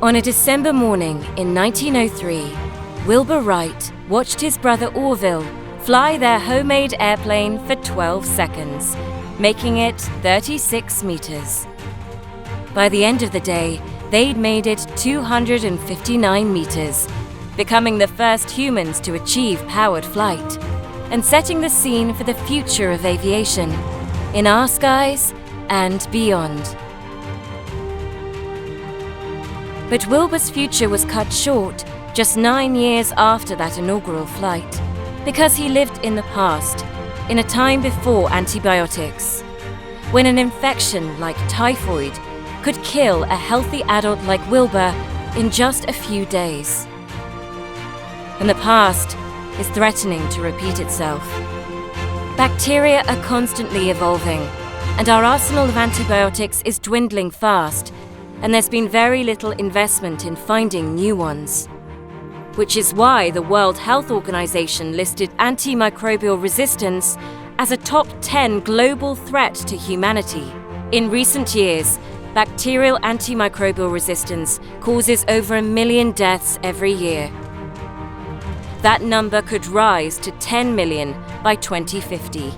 On a December morning in 1903, Wilbur Wright watched his brother Orville fly their homemade airplane for 12 seconds, making it 36 meters. By the end of the day, they'd made it 259 meters, becoming the first humans to achieve powered flight, and setting the scene for the future of aviation, in our skies and beyond. But Wilbur's future was cut short just 9 years after that inaugural flight, because he lived in the past, in a time before antibiotics, when an infection like typhoid could kill a healthy adult like Wilbur in just a few days. And the past is threatening to repeat itself. Bacteria are constantly evolving, and our arsenal of antibiotics is dwindling fast, and there's been very little investment in finding new ones. Which is why the World Health Organization listed antimicrobial resistance as a top 10 global threat to humanity. In recent years, bacterial antimicrobial resistance causes over 1 million deaths every year. That number could rise to 10 million by 2050,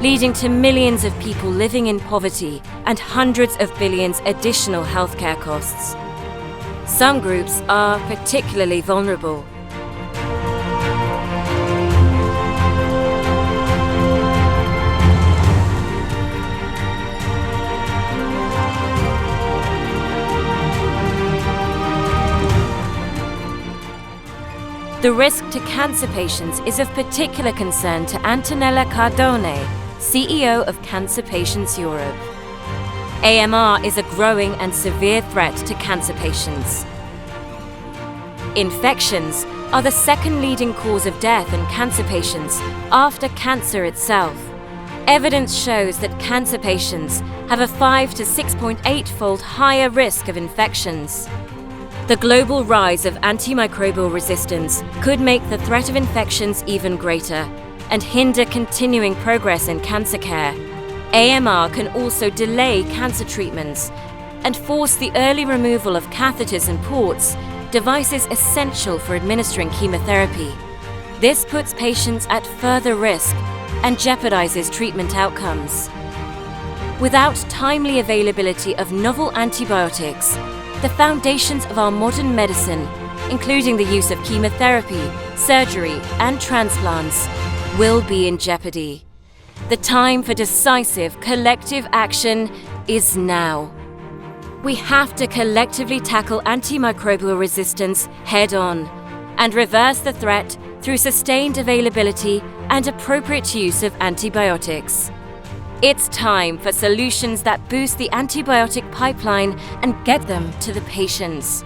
leading to millions of people living in poverty and hundreds of billions additional healthcare costs. Some groups are particularly vulnerable. The risk to cancer patients is of particular concern to Antonella Cardone, CEO of Cancer Patients Europe. AMR is a growing and severe threat to cancer patients. Infections are the second leading cause of death in cancer patients after cancer itself. Evidence shows that cancer patients have a 5 to 6.8-fold higher risk of infections. The global rise of antimicrobial resistance could make the threat of infections even greater and hinder continuing progress in cancer care. AMR can also delay cancer treatments and force the early removal of catheters and ports, devices essential for administering chemotherapy. This puts patients at further risk and jeopardizes treatment outcomes. Without timely availability of novel antibiotics, the foundations of our modern medicine, including the use of chemotherapy, surgery, and transplants, will be in jeopardy. The time for decisive, collective action is now. We have to collectively tackle antimicrobial resistance head-on and reverse the threat through sustained availability and appropriate use of antibiotics. It's time for solutions that boost the antibiotic pipeline and get them to the patients.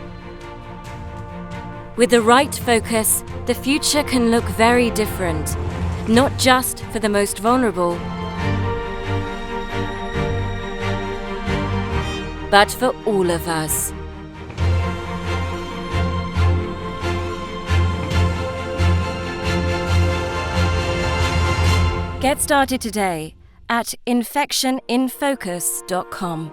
With the right focus, the future can look very different, not just for the most vulnerable, but for all of us. Get started today at infectioninfocus.com.